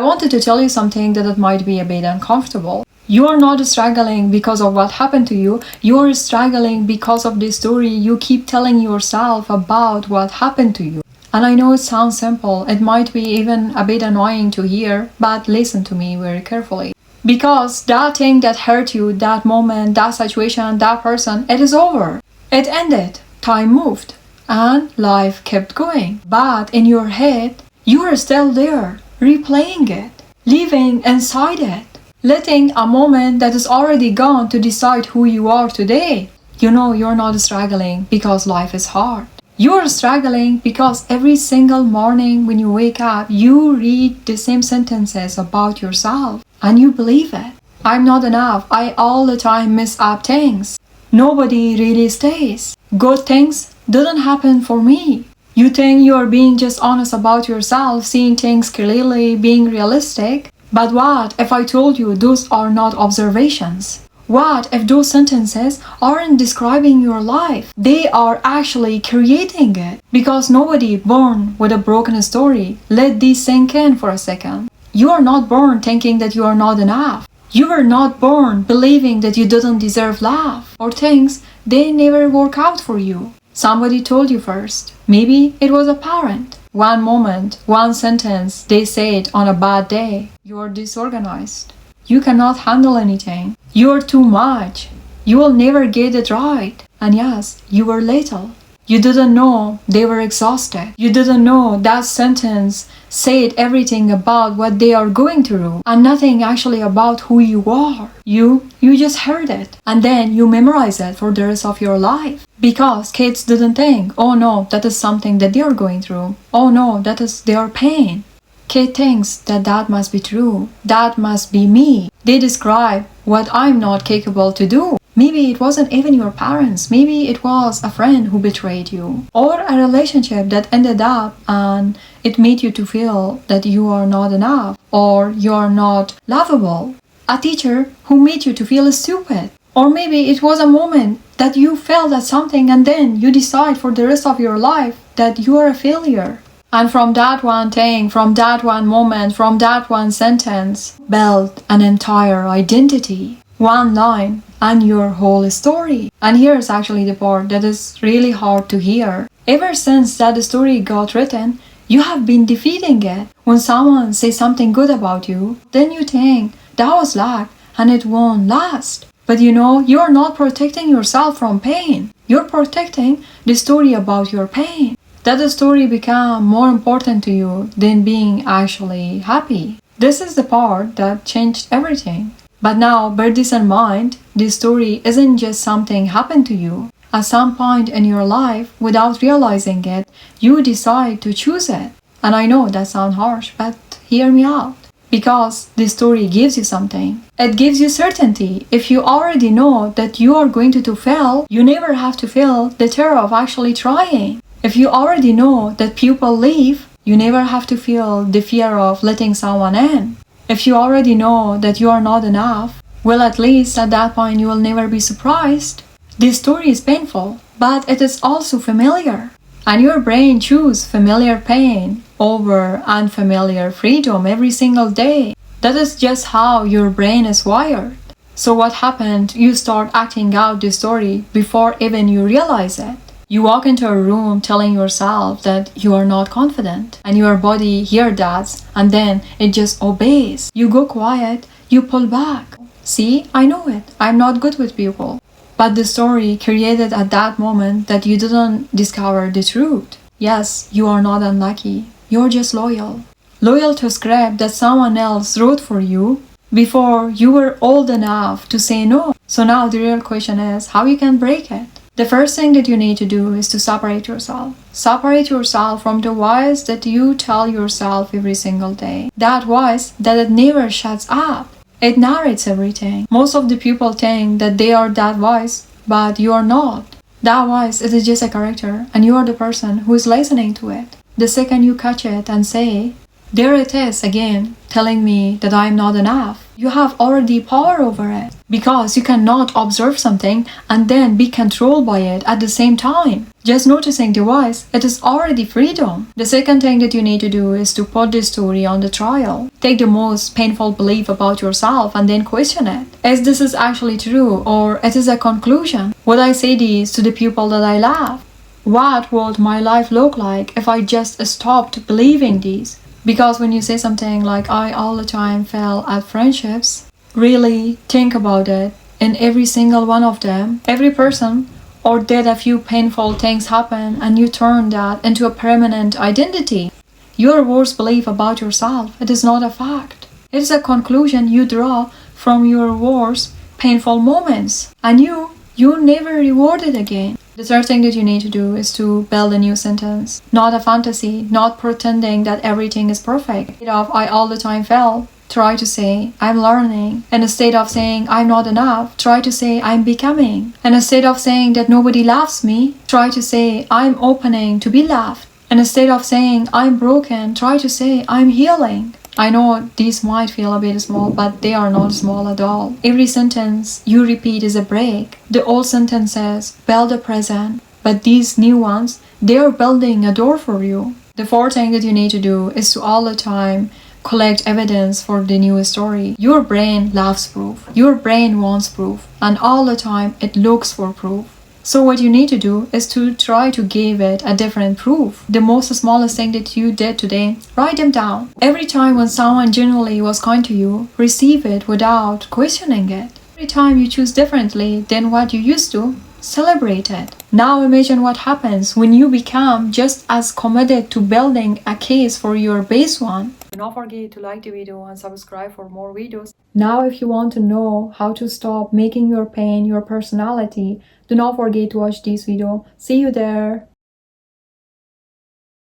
I wanted to tell you something that might be a bit uncomfortable. You are not struggling because of what happened to you. You are struggling because of the story you keep telling yourself about what happened to you. And I know it sounds simple. It might be even a bit annoying to hear, but listen to me very carefully. Because that thing that hurt you, that moment, that situation, that person, it is over. It ended. Time moved. And life kept going. But in your head, you are still there, replaying it, living inside it, letting a moment that is already gone to decide who you are today. You know you're not struggling because life is hard. You're struggling because every single morning when you wake up, you read the same sentences about yourself and you believe it. I'm not enough. I all the time mess up things. Nobody really stays. Good things didn't happen for me. You think you're being just honest about yourself, seeing things clearly, being realistic. But what if I told you those are not observations? What if those sentences aren't describing your life? They are actually creating it. Because nobody born with a broken story. Let this sink in for a second. You are not born thinking that you are not enough. You were not born believing that you didn't deserve love or things they never work out for you. Somebody told you first. Maybe it was a parent. One moment, one sentence they said on a bad day. You are disorganized. You cannot handle anything. You are too much. You will never get it right. And yes, you were little. You didn't know they were exhausted. You didn't know that sentence said everything about what they are going through and nothing actually about who you are. You just heard it and then you memorize it for the rest of your life. Because kids didn't think, oh no, that is something that they are going through. Oh no, that is their pain. Kid thinks that that must be true. That must be me. They describe what I'm not capable to do. Maybe it wasn't even your parents. Maybe it was a friend who betrayed you. Or a relationship that ended up and it made you to feel that you are not enough or you are not lovable. A teacher who made you to feel stupid. Or maybe it was a moment that you failed at something and then you decide for the rest of your life that you are a failure. And from that one thing, from that one moment, from that one sentence, build an entire identity. One line and your whole story. And here's actually the part that is really hard to hear. Ever since that story got written, you have been defeating it. When someone says something good about you, then you think, that was luck and it won't last. But you know, you're not protecting yourself from pain. You're protecting the story about your pain. That the story become more important to you than being actually happy. This is the part that changed everything. But now, bear this in mind, this story isn't just something happened to you. At some point in your life, without realizing it, you decide to choose it. And I know that sounds harsh, but hear me out. Because this story gives you something. It gives you certainty. If you already know that you are going to fail, you never have to feel the terror of actually trying. If you already know that people leave, you never have to feel the fear of letting someone in. If you already know that you are not enough, well, at least at that point you will never be surprised. This story is painful, but it is also familiar. And your brain chooses familiar pain over unfamiliar freedom every single day. That is just how your brain is wired. So what happened? You start acting out the story before even you realize it. You walk into a room telling yourself that you are not confident and your body hears that and then it just obeys. You go quiet, you pull back. See, I know it. I'm not good with people. But the story created at that moment that you didn't discover the truth. Yes, you are not unlucky. You're just loyal. Loyal to a script that someone else wrote for you before you were old enough to say no. So now the real question is how you can break it. The first thing that you need to do is to separate yourself. Separate yourself from the voice that you tell yourself every single day. That voice that it never shuts up. It narrates everything. Most of the people think that they are that voice, but you are not. That voice is just a character, and you are the person who is listening to it. The second you catch it and say, there it is again, telling me that I am not enough, You have already power over it because you cannot observe something and then be controlled by it at the same time. Just noticing the voice, it is already freedom. The second thing that you need to do is to put this story on the trial. Take the most painful belief about yourself and then question it. Is this actually true, or it is a conclusion? Would I say this to the people that I love? What would my life look like if I just stopped believing these? Because when you say something like, I all the time fail at friendships, really think about it. In every single one of them, every person, or did a few painful things happen and you turn that into a permanent identity? Your worst belief about yourself, it is not a fact. It is a conclusion you draw from your worst painful moments. And you never reward it again. The third thing that you need to do is to build a new sentence. Not a fantasy, not pretending that everything is perfect. Instead of I all the time fail, try to say I'm learning. And instead of saying I'm not enough, try to say I'm becoming. And instead of saying that nobody loves me, try to say I'm opening to be loved. And instead of saying I'm broken, try to say I'm healing. I know these might feel a bit small, but they are not small at all. Every sentence you repeat is a break. The old sentence says, build a present, but these new ones, they are building a door for you. The fourth thing that you need to do is to all the time collect evidence for the new story. Your brain loves proof. Your brain wants proof, and all the time it looks for proof. So what you need to do is to try to give it a different proof. The most smallest thing that you did today, write them down. Every time when someone genuinely was kind to you, receive it without questioning it. Every time you choose differently than what you used to, celebrate it. Now imagine what happens when you become just as committed to building a case for your base one. Do not forget to like the video and subscribe for more videos. Now if you want to know how to stop making your pain your personality, do not forget to watch this video. See you there.